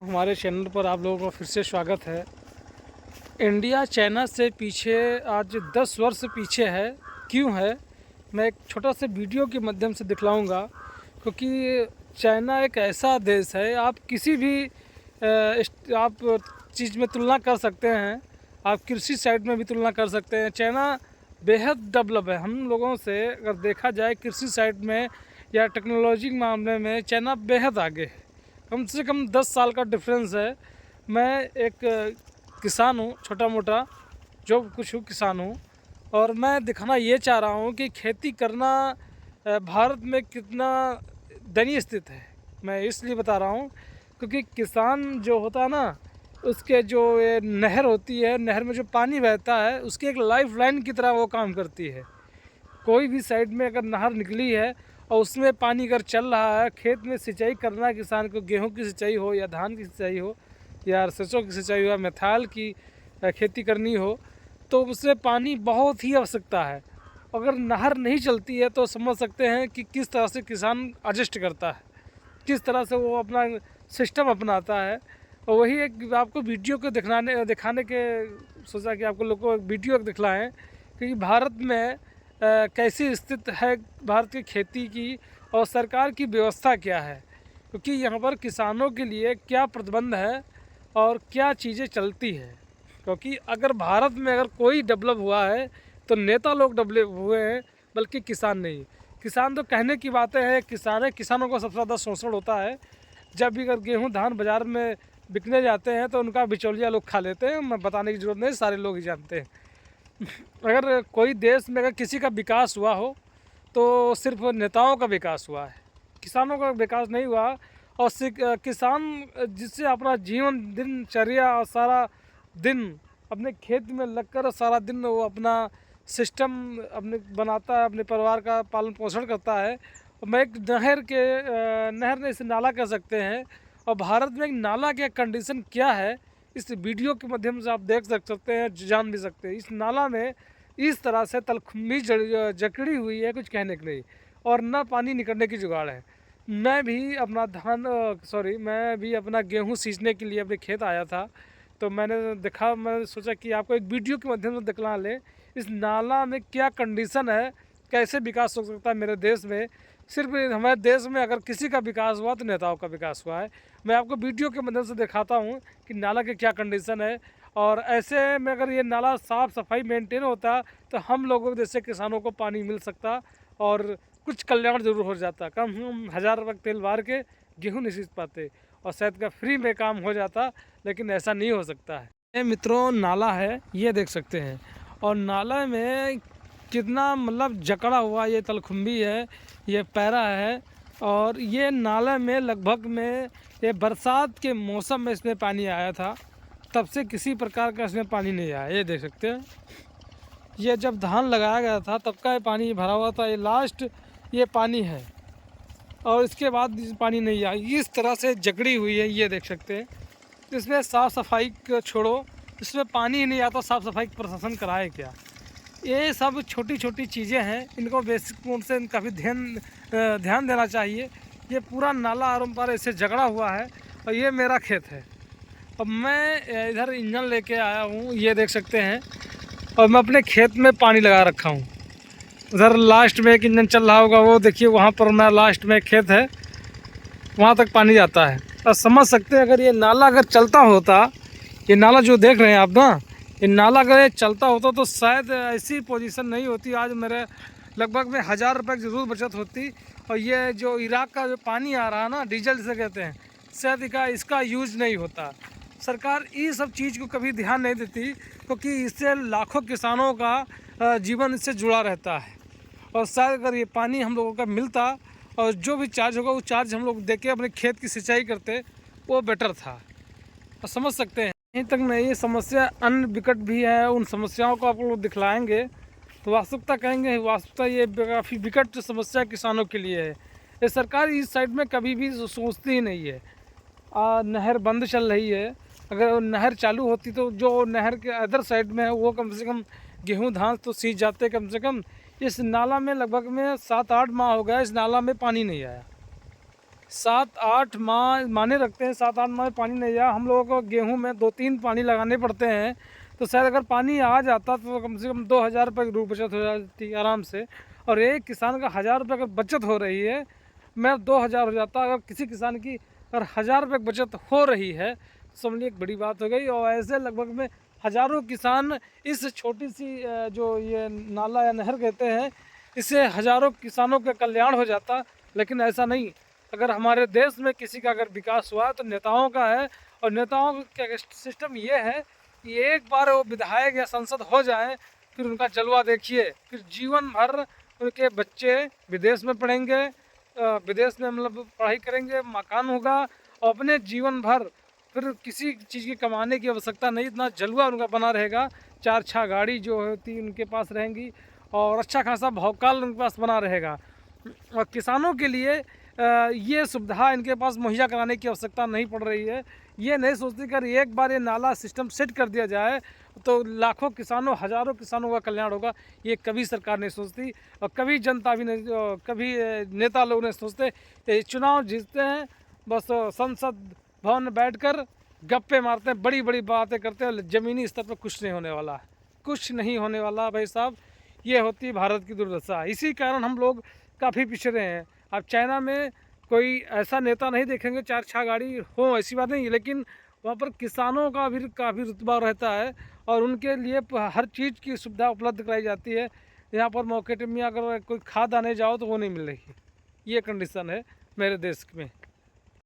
हमारे चैनल पर आप लोगों का फिर से स्वागत है। इंडिया चाइना से पीछे आज 10 वर्ष पीछे है। क्यों है, मैं एक छोटा सा वीडियो के माध्यम से दिखलाऊंगा। क्योंकि चाइना एक ऐसा देश है, आप किसी भी आप चीज़ में तुलना कर सकते हैं। आप कृषि साइड में भी तुलना कर सकते हैं। चाइना बेहद डेवलप है हम लोगों से। अगर देखा जाए कृषि साइड में या टेक्नोलॉजी के मामले में चाइना बेहद आगे है। कम से कम 10 साल का डिफरेंस है। मैं एक किसान हूँ, छोटा मोटा जो कुछ हूँ किसान हूँ। और मैं दिखाना ये चाह रहा हूँ कि खेती करना भारत में कितना दयनीय स्थिति है। मैं इसलिए बता रहा हूँ क्योंकि किसान जो होता है ना, उसके जो ये नहर होती है, नहर में जो पानी बहता है उसकी एक लाइफ लाइन की तरह वो काम करती है। कोई भी साइड में अगर नहर निकली है और उसमें पानी अगर चल रहा है, खेत में सिंचाई करना है किसान को, गेहूं की सिंचाई हो या धान की सिंचाई हो या सरसों की सिंचाई हो या मेथाल की खेती करनी हो, तो उसमें पानी बहुत ही आवश्यकता है। अगर नहर नहीं चलती है तो समझ सकते हैं कि किस तरह से किसान एडजस्ट करता है, किस तरह से वो अपना सिस्टम अपनाता है। और वही एक आपको वीडियो को दिखाने के सोचा कि आपको लोगों को वीडियो दिखलाएं कि भारत में कैसी स्थिति है भारत की खेती की और सरकार की व्यवस्था क्या है। क्योंकि यहाँ पर किसानों के लिए क्या प्रतिबंध है और क्या चीज़ें चलती है। क्योंकि अगर भारत में अगर कोई डेवलप हुआ है तो नेता लोग डेवलप हुए हैं, बल्कि किसान नहीं। किसान तो कहने की बातें हैं, किसानों को सबसे ज़्यादा शोषण होता है। जब भी अगर गेहूँ धान बाज़ार में बिकने जाते हैं तो उनका बिचौलिया लोग खा लेते हैं। मैं बताने की ज़रूरत नहीं, सारे लोग ही जानते हैं। अगर कोई देश में अगर किसी का विकास हुआ हो तो सिर्फ नेताओं का विकास हुआ है, किसानों का विकास नहीं हुआ। और किसान जिससे अपना जीवन दिनचर्या और सारा दिन अपने खेत में लगकर सारा दिन वो अपना सिस्टम अपने बनाता है, अपने परिवार का पालन पोषण करता है। और मैं एक नहर नहीं, इसे नाला कह सकते हैं। और भारत में एक नाला की कंडीशन क्या है, इस वीडियो के माध्यम से आप देख सकते हैं, जान भी सकते हैं। इस नाला में इस तरह से तलखुम्बी जकड़ी हुई है, कुछ कहने के नहीं। और ना पानी निकलने की जुगाड़ है। मैं भी अपना गेहूं सींचने के लिए अपने खेत आया था। तो मैंने सोचा कि आपको एक वीडियो के माध्यम से दिखला लें इस नाला में क्या कंडीशन है, कैसे विकास हो सकता है मेरे देश में। सिर्फ हमारे देश में अगर किसी का विकास हुआ तो नेताओं का विकास हुआ है। मैं आपको वीडियो के माध्यम से दिखाता हूँ कि नाला की क्या कंडीशन है। और ऐसे में अगर ये नाला साफ़ सफाई मेंटेन होता तो हम लोगों जैसे किसानों को पानी मिल सकता और कुछ कल्याण जरूर हो जाता। कम हम 1000 रुपये तेल बार के गेहूँ नहीं सींच पाते और शायद का फ्री में काम हो जाता, लेकिन ऐसा नहीं हो सकता है। ये मित्रों नाला है, ये देख सकते हैं। और नाला में कितना मतलब जकड़ा हुआ ये तलखुम्बी है, ये पैरा है। और ये नाले में लगभग में ये बरसात के मौसम में इसमें पानी आया था, तब से किसी प्रकार का इसमें पानी नहीं आया। ये देख सकते हैं, ये जब धान लगाया गया था तब का ये पानी भरा हुआ था। ये लास्ट ये पानी है और इसके बाद पानी नहीं आया। इस तरह से जकड़ी हुई है, ये देख सकते हैं। इसमें साफ़ सफाई को छोड़ो, इसमें पानी ही नहीं आता, साफ़ सफाई प्रशासन कराए क्या। ये सब छोटी छोटी चीज़ें हैं, इनको बेसिक रूप से इनका भी ध्यान देना चाहिए। ये पूरा नाला आरम पार ऐसे झगड़ा हुआ है और ये मेरा खेत है। अब मैं इधर इंजन लेके आया हूँ, ये देख सकते हैं। और मैं अपने खेत में पानी लगा रखा हूँ। उधर लास्ट में एक इंजन चल रहा होगा, वो देखिए वहाँ पर मैं लास्ट में खेत है, वहाँ तक पानी जाता है। और समझ सकते हैं अगर ये नाला अगर चलता होता, ये नाला जो देख रहे हैं आप ना, ये नाला अगर ये चलता होता तो शायद ऐसी पोजीशन नहीं होती। आज मेरे लगभग में 1000 रुपये की ज़रूर बचत होती। और ये जो इराक का जो पानी आ रहा है ना, डीजल जिसे कहते हैं, शायद इसका यूज़ नहीं होता। सरकार ये सब चीज़ को कभी ध्यान नहीं देती, क्योंकि इससे लाखों किसानों का जीवन इससे जुड़ा रहता है। और शायद अगर ये पानी हम लोगों का मिलता और जो भी चार्ज होगा वो चार्ज हम लोग देके अपने खेत की सिंचाई करते, वो बेटर था। और समझ सकते हैं यहीं तक नहीं, ये समस्या अन्य विकट भी है, उन समस्याओं को आप लोग दिखलाएंगे तो वास्तविकता कहेंगे वास्तविकता ये काफ़ी विकट समस्या किसानों के लिए है। ये सरकार इस साइड में कभी भी सोचती ही नहीं है। नहर बंद चल रही है, अगर नहर चालू होती तो जो नहर के अदर साइड में है वो कम से कम गेहूँ धान तो सींच जाते कम से कम। इस नाला में लगभग में 7-8 माह हो गया, इस नाला में पानी नहीं आया। 7-8 माह माने रखते हैं, 7-8 माह में पानी नहीं आया। हम लोगों को गेहूं में 2-3 पानी लगाने पड़ते हैं, तो शायद अगर पानी आ जाता तो कम से कम 2000 रुपये की बचत हो जाती आराम से। और एक किसान का 1000 रुपये अगर बचत हो रही है, मैं 2000 हो जाता। अगर किसी किसान की अगर 1000 रुपये की बचत हो रही है तो समझ एक बड़ी बात हो गई। और ऐसे लगभग में हज़ारों किसान इस छोटी सी जो ये नाला या नहर कहते हैं, इससे हज़ारों किसानों का कल्याण हो जाता। लेकिन ऐसा नहीं। अगर हमारे देश में किसी का अगर विकास हुआ तो नेताओं का है। और नेताओं का सिस्टम ये है कि एक बार वो विधायक या सांसद हो जाए, फिर उनका जलवा देखिए, फिर जीवन भर उनके बच्चे विदेश में पढ़ेंगे, विदेश में मतलब पढ़ाई करेंगे, मकान होगा, और अपने जीवन भर फिर किसी चीज़ की कमाने की आवश्यकता नहीं, इतना जलवा उनका बना रहेगा। 4-6 गाड़ी जो होती उनके पास रहेंगी और अच्छा खासा भौकाल उनके पास बना रहेगा। और किसानों के लिए ये सुविधा इनके पास मुहैया कराने की आवश्यकता नहीं पड़ रही है। ये नहीं सोचती कि अगर एक बार ये नाला सिस्टम सेट कर दिया जाए तो लाखों किसानों, हज़ारों किसानों का कल्याण होगा। ये कभी सरकार नहीं सोचती और कभी जनता भी नहीं, कभी नेता लोग नहीं सोचते। चुनाव जीतते हैं, बस संसद भवन में बैठकर गप्पे मारते हैं, बड़ी बड़ी बातें करते हैं। ज़मीनी स्तर पर कुछ नहीं होने वाला, कुछ नहीं होने वाला भाई साहब। ये होती है भारत की दुर्दशा। इसी कारण हम लोग काफ़ी पिछड़े हैं। अब चाइना में कोई ऐसा नेता नहीं देखेंगे 4-6 गाड़ी हो, ऐसी बात नहीं है, लेकिन वहाँ पर किसानों का भी काफ़ी रुतबा रहता है और उनके लिए हर चीज़ की सुविधा उपलब्ध कराई जाती है। यहाँ पर मार्केट में अगर कोई खाद आने जाओ तो वो नहीं मिलेगी। ये कंडीशन है मेरे देश में।